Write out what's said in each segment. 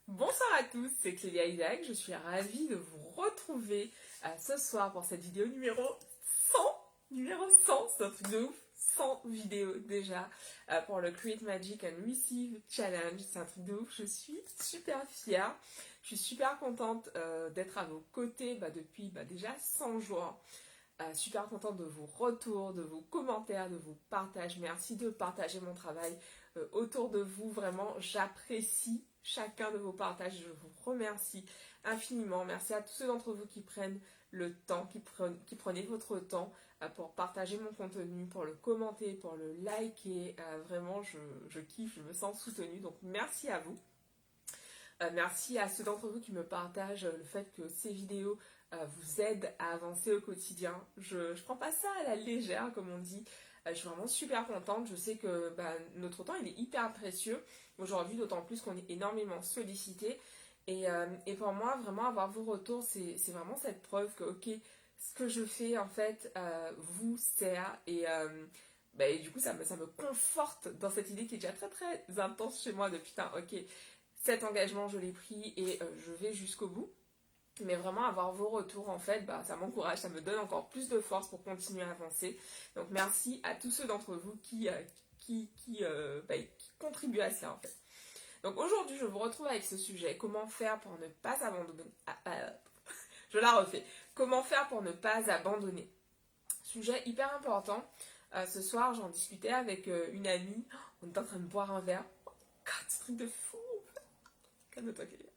Bonsoir à tous, c'est Clélia Isaac, je suis ravie de vous retrouver ce soir pour cette vidéo numéro 100. Numéro 100, c'est un truc de ouf, 100 vidéos déjà pour le Create Magic and Receive Challenge, c'est un truc de ouf, je suis super fière, je suis super contente d'être à vos côtés depuis déjà 100 jours. Super contente de vos retours, de vos commentaires, de vos partages. Merci de partager mon travail autour de vous. Vraiment, j'apprécie chacun de vos partages. Je vous remercie infiniment. Merci à tous ceux d'entre vous qui prennent le temps, qui prenez votre temps pour partager mon contenu, pour le commenter, pour le liker. Vraiment, je kiffe, je me sens soutenue. Donc, merci à vous. Merci à ceux d'entre vous qui me partagent le fait que ces vidéos vous aident à avancer au quotidien. Je prends pas ça à la légère, comme on dit. Je suis vraiment super contente. Je sais que notre temps il est hyper précieux aujourd'hui, d'autant plus qu'on est énormément sollicité. Et pour moi, vraiment avoir vos retours, c'est vraiment cette preuve que, ok, ce que je fais en fait vous sert. Et du coup, ça me conforte dans cette idée qui est déjà très très intense chez moi de putain, ok, cet engagement, je l'ai pris et je vais jusqu'au bout. Mais vraiment avoir vos retours, en fait, ça m'encourage, ça me donne encore plus de force pour continuer à avancer. Donc merci à tous ceux d'entre vous qui contribuent à cela, en fait. Donc aujourd'hui, je vous retrouve avec ce sujet, comment faire pour ne pas abandonner. Je la refais. Comment faire pour ne pas abandonner. Sujet hyper important. Ce soir, j'en discutais avec une amie. On est en train de boire un verre. Oh, God, ce truc de fou. Calme-toi, Kelly.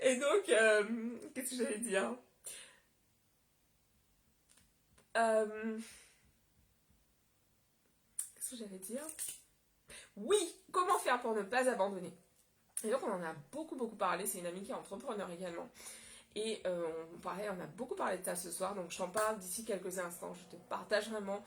Et donc, qu'est-ce que j'allais dire Qu'est-ce que j'allais dire Oui, comment faire pour ne pas abandonner. Et donc, on en a beaucoup parlé. C'est une amie qui est entrepreneur également. Et on a beaucoup parlé de ça ce soir. Donc, je t'en parle d'ici quelques instants. Je te partage vraiment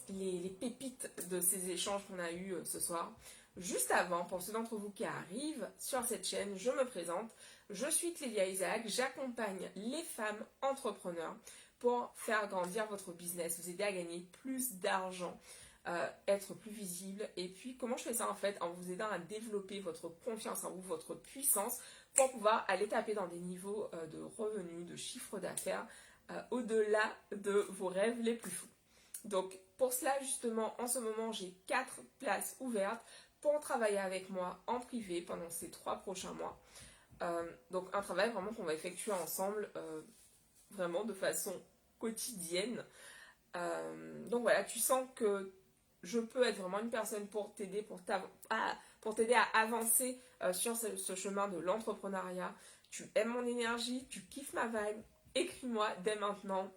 les pépites de ces échanges qu'on a eus ce soir. Juste avant, pour ceux d'entre vous qui arrivent sur cette chaîne, je me présente. Je suis Clélia Isaac, j'accompagne les femmes entrepreneurs pour faire grandir votre business, vous aider à gagner plus d'argent, être plus visible. Et puis, comment je fais ça en fait? En vous aidant à développer votre confiance en vous, votre puissance, pour pouvoir aller taper dans des niveaux de revenus, de chiffre d'affaires, au-delà de vos rêves les plus fous. Donc, pour cela, justement, en ce moment, j'ai 4 places ouvertes pour travailler avec moi en privé pendant ces 3 prochains mois. Donc, un travail vraiment qu'on va effectuer ensemble, vraiment de façon quotidienne. Donc voilà, tu sens que je peux être vraiment une personne pour t'aider, pour t'aider à avancer sur ce chemin de l'entrepreneuriat. Tu aimes mon énergie, tu kiffes ma vibe, écris-moi dès maintenant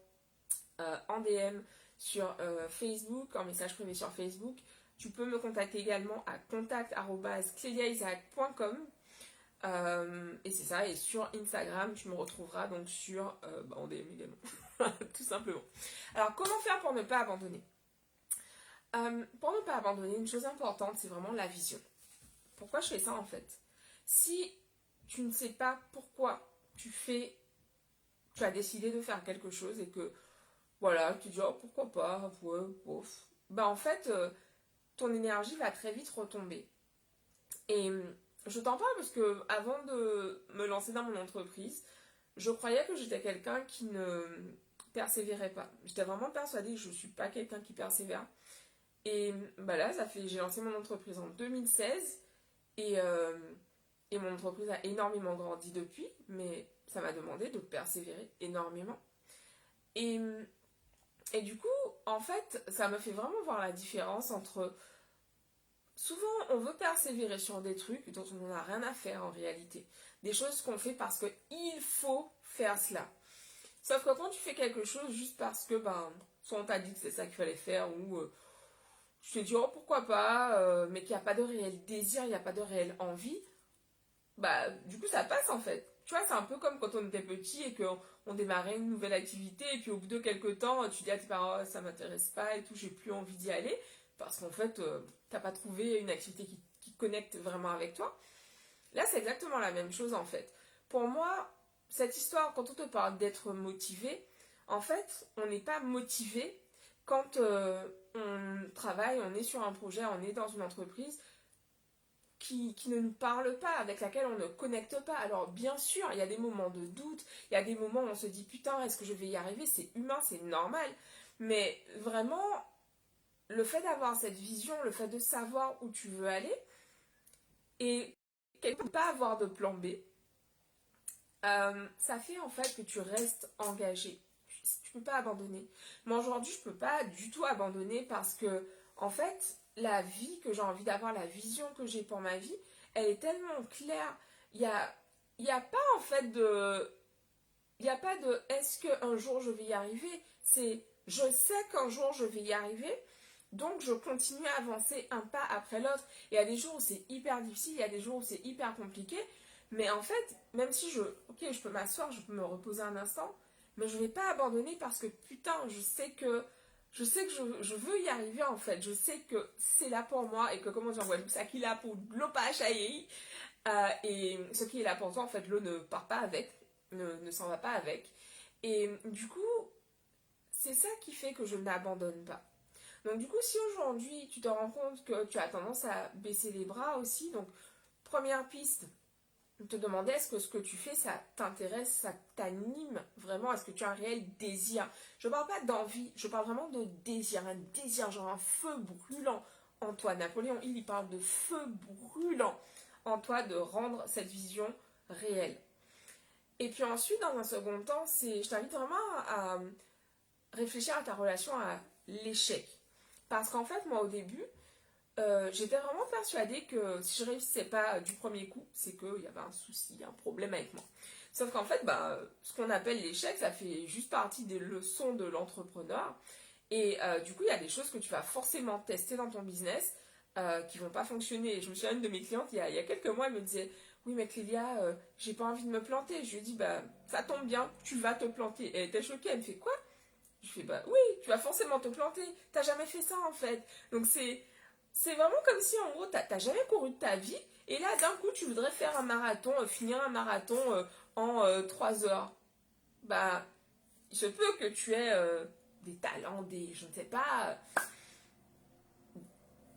en DM sur Facebook, en message privé sur Facebook. Tu peux me contacter également à contact@clediaisaac.com et c'est ça, et sur Instagram, tu me retrouveras donc en DM également, tout simplement. Alors, comment faire pour ne pas abandonner? Pour ne pas abandonner, une chose importante, c'est vraiment la vision. Pourquoi je fais ça en fait? Si tu ne sais pas pourquoi tu as décidé de faire quelque chose et que voilà, tu dis oh pourquoi pas, ouais, bof. En fait, ton énergie va très vite retomber. Et je t'en parle parce que avant de me lancer dans mon entreprise, je croyais que j'étais quelqu'un qui ne persévérait pas. J'étais vraiment persuadée que je ne suis pas quelqu'un qui persévère. Et là, j'ai lancé mon entreprise en 2016 et, et mon entreprise a énormément grandi depuis, mais ça m'a demandé de persévérer énormément. Et, et du coup, en fait, ça me fait vraiment voir la différence entre... Souvent, on veut persévérer sur des trucs dont on n'en a rien à faire en réalité. Des choses qu'on fait parce qu'il faut faire cela. Sauf que quand tu fais quelque chose juste parce que, soit on t'a dit que c'est ça qu'il fallait faire, ou tu te dis, oh pourquoi pas, mais qu'il n'y a pas de réel désir, il n'y a pas de réelle envie, du coup ça passe en fait. Tu vois, c'est un peu comme quand on était petit et qu'on démarrait une nouvelle activité, et puis au bout de quelques temps, tu dis à tes parents, oh, ça m'intéresse pas et tout, j'ai plus envie d'y aller, parce qu'en fait, t'as pas trouvé une activité qui connecte vraiment avec toi. Là, c'est exactement la même chose en fait. Pour moi, cette histoire, quand on te parle d'être motivé, en fait, on n'est pas motivé quand on travaille, on est sur un projet, on est dans une entreprise qui ne nous parle pas, avec laquelle on ne connecte pas. Alors bien sûr, il y a des moments de doute, il y a des moments où on se dit putain, est-ce que je vais y arriver? C'est humain, c'est normal. Mais vraiment, le fait d'avoir cette vision, le fait de savoir où tu veux aller, et quelque part pas avoir de plan B, ça fait en fait que tu restes engagé. Tu peux pas abandonner. Moi aujourd'hui, je peux pas du tout abandonner parce que en fait, la vie que j'ai envie d'avoir, la vision que j'ai pour ma vie, elle est tellement claire. Il y a pas en fait de, il y a pas de est-ce qu'un jour je vais y arriver. C'est je sais qu'un jour je vais y arriver. Donc je continue à avancer un pas après l'autre. Il y a des jours où c'est hyper difficile, il y a des jours où c'est hyper compliqué. Mais en fait, même si je peux m'asseoir, je peux me reposer un instant, mais je ne vais pas abandonner parce que putain, je veux y arriver en fait. Je sais que c'est là pour moi et que comment dire, ouais, ça qui est là pour l'eau pas achaïe. Et ce qui est là pour toi, en fait, l'eau ne part pas avec, ne s'en va pas avec. Et du coup, c'est ça qui fait que je n'abandonne pas. Donc du coup, si aujourd'hui tu te rends compte que tu as tendance à baisser les bras aussi, donc première piste, te demander est-ce que ce que tu fais, ça t'intéresse, ça t'anime vraiment, est-ce que tu as un réel désir. Je parle pas d'envie, je parle vraiment de désir, un désir, genre un feu brûlant en toi. Napoléon Hill, il parle de feu brûlant en toi de rendre cette vision réelle. Et puis ensuite, dans un second temps, je t'invite vraiment à réfléchir à ta relation à l'échec. Parce qu'en fait, moi au début, j'étais vraiment persuadée que si je réussissais pas du premier coup, c'est qu'il y avait un souci, un problème avec moi. Sauf qu'en fait, ce qu'on appelle l'échec, ça fait juste partie des leçons de l'entrepreneur. Et du coup, il y a des choses que tu vas forcément tester dans ton business qui vont pas fonctionner. Et je me souviens, une de mes clientes, il y a quelques mois, elle me disait oui, mais Clélia, j'ai pas envie de me planter. Je lui ai dit ça tombe bien, tu vas te planter. Et elle était choquée, elle me fait quoi? Je fais oui, tu vas forcément te planter. T'as jamais fait ça en fait. Donc c'est vraiment comme si en gros t'as jamais couru de ta vie et là d'un coup tu voudrais faire un marathon, finir un marathon en 3 heures. Bah, il se peut que tu aies des talents, je ne sais pas,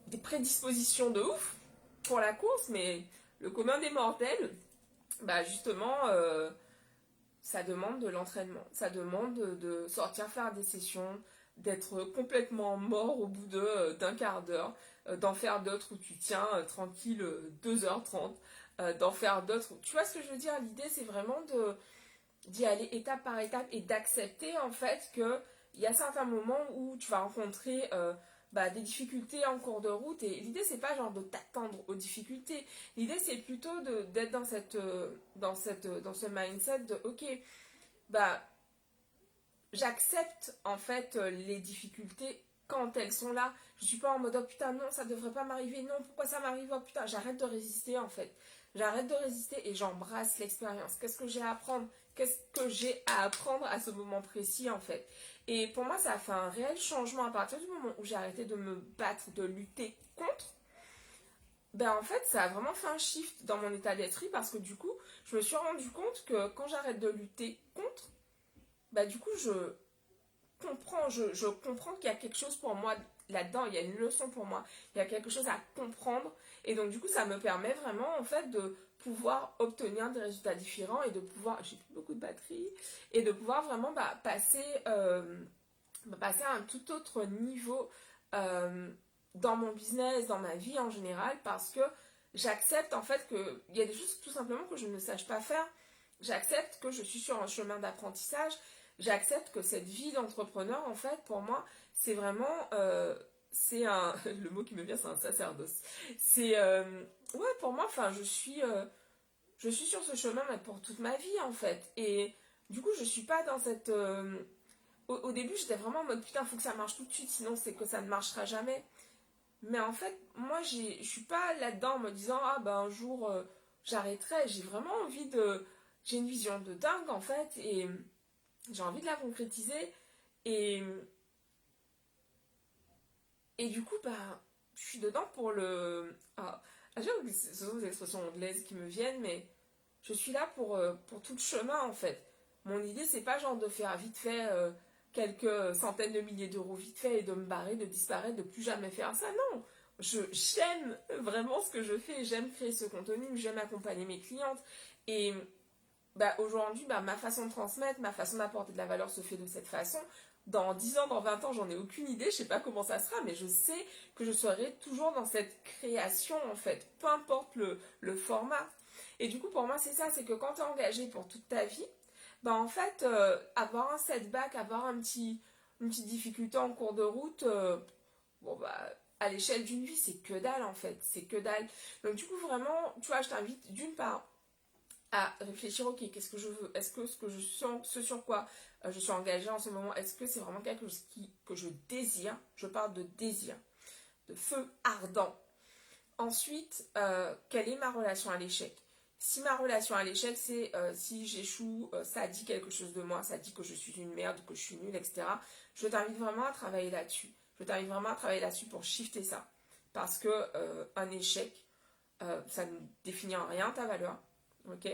des prédispositions de ouf pour la course, mais le commun des mortels, bah justement, ça demande de l'entraînement. Ça demande de sortir faire des sessions, d'être complètement mort au bout d'un quart d'heure, d'en faire d'autres où tu tiens tranquille 2h30, d'en faire d'autres. Tu vois ce que je veux dire? L'idée, c'est vraiment d'y aller étape par étape et d'accepter en fait que il y a certains moments où tu vas rencontrer des difficultés en cours de route et l'idée c'est pas genre de t'attendre aux difficultés, l'idée c'est plutôt d'être dans ce mindset de ok, bah j'accepte en fait les difficultés quand elles sont là. Je suis pas en mode oh putain non ça devrait pas m'arriver, non pourquoi ça m'arrive, oh putain j'arrête de résister en fait. J'arrête de résister et j'embrasse l'expérience. Qu'est-ce que j'ai à apprendre? Qu'est-ce que j'ai à apprendre à ce moment précis en fait? Et pour moi ça a fait un réel changement à partir du moment où j'ai arrêté de me battre, de lutter contre. Ben en fait ça a vraiment fait un shift dans mon état d'esprit parce que du coup je me suis rendu compte que quand j'arrête de lutter contre, bah du coup je comprends qu'il y a quelque chose pour moi là-dedans, il y a une leçon pour moi, il y a quelque chose à comprendre et donc du coup ça me permet vraiment en fait de pouvoir obtenir des résultats différents et de pouvoir, j'ai plus beaucoup de batterie, et de pouvoir vraiment passer à un tout autre niveau dans mon business, dans ma vie en général parce que j'accepte en fait qu'il y a des choses tout simplement que je ne sache pas faire, j'accepte que je suis sur un chemin d'apprentissage. J'accepte que cette vie d'entrepreneur, en fait, pour moi, c'est vraiment, c'est un, le mot qui me vient, c'est un sacerdoce. Ouais, pour moi, enfin, je suis sur ce chemin mais pour toute ma vie, en fait. Et du coup, je suis pas dans cette, au début, j'étais vraiment en mode, putain, faut que ça marche tout de suite, sinon c'est que ça ne marchera jamais. Mais en fait, moi, je suis pas là-dedans en me disant, ah, ben, un jour, j'arrêterai. J'ai vraiment j'ai une vision de dingue, en fait, et j'ai envie de la concrétiser et, et du coup je suis dedans pour j'ai ce sont des expressions anglaises qui me viennent mais je suis là pour tout le chemin en fait. Mon idée c'est pas genre de faire vite fait quelques centaines de milliers d'euros vite fait et de me barrer, de disparaître, de plus jamais faire ça, non. J'aime vraiment ce que je fais, j'aime créer ce contenu, j'aime accompagner mes clientes. Et aujourd'hui, ma façon de transmettre, ma façon d'apporter de la valeur se fait de cette façon. Dans 10 ans, dans 20 ans, j'en ai aucune idée, je sais pas comment ça sera, mais je sais que je serai toujours dans cette création en fait, peu importe le format. Et du coup, pour moi, c'est ça, c'est que quand tu es engagé pour toute ta vie, en fait, avoir un setback, avoir une petite difficulté en cours de route, à l'échelle d'une vie, c'est que dalle en fait, c'est que dalle. Donc du coup, vraiment, tu vois, je t'invite d'une part à réfléchir, ok, qu'est-ce que je veux? Est-ce que ce que je sens, ce sur quoi je suis engagée en ce moment, est-ce que c'est vraiment quelque chose que je désire? Je parle de désir, de feu ardent. Ensuite, quelle est ma relation à l'échec? Si ma relation à l'échec, c'est si j'échoue, ça dit quelque chose de moi, ça dit que je suis une merde, que je suis nulle, etc. Je t'invite vraiment à travailler là-dessus. Je t'invite vraiment à travailler là-dessus pour shifter ça. Parce que un échec, ça ne définit en rien ta valeur. Ok,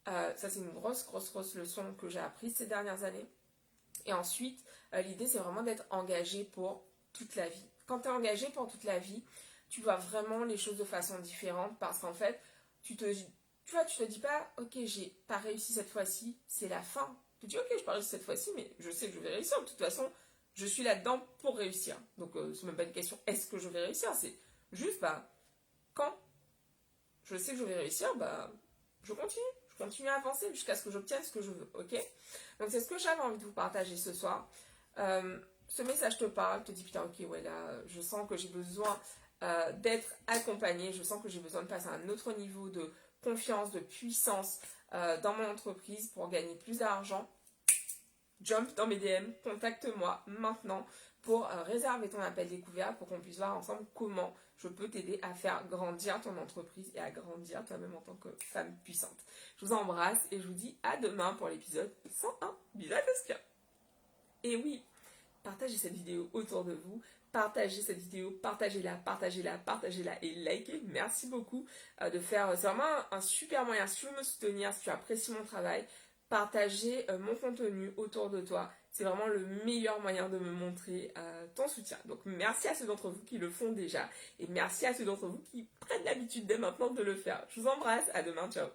ça, c'est une grosse, grosse, grosse leçon que j'ai apprise ces dernières années. Et ensuite, l'idée, c'est vraiment d'être engagé pour toute la vie. Quand tu es engagé pour toute la vie, tu vois vraiment les choses de façon différente parce qu'en fait, tu te dis pas, ok, j'ai pas réussi cette fois-ci, c'est la fin. Tu te dis, ok, je pas réussi cette fois-ci, mais je sais que je vais réussir. De toute façon, je suis là-dedans pour réussir. Donc, c'est même pas une question, est-ce que je vais réussir? C'est juste, quand je sais que je vais réussir, je continue. Je continue à avancer jusqu'à ce que j'obtienne ce que je veux, ok? Donc c'est ce que j'avais envie de vous partager ce soir. Ce message te parle, te dit putain, ok, ouais, là, je sens que j'ai besoin d'être accompagnée, je sens que j'ai besoin de passer à un autre niveau de confiance, de puissance dans mon entreprise pour gagner plus d'argent. Jump dans mes DM, contacte-moi maintenant pour réserver ton appel découvert pour qu'on puisse voir ensemble comment je peux t'aider à faire grandir ton entreprise et à grandir toi-même en tant que femme puissante. Je vous embrasse et je vous dis à demain pour l'épisode 101. Bisous à tous. Et oui, partagez cette vidéo autour de vous. Partagez cette vidéo, partagez-la, partagez-la, partagez-la et likez. Merci beaucoup de faire. C'est vraiment un super moyen. Si tu veux me soutenir, si tu apprécies mon travail, partager mon contenu autour de toi. C'est vraiment le meilleur moyen de me montrer ton soutien. Donc merci à ceux d'entre vous qui le font déjà et merci à ceux d'entre vous qui prennent l'habitude dès maintenant de le faire. Je vous embrasse, à demain, ciao.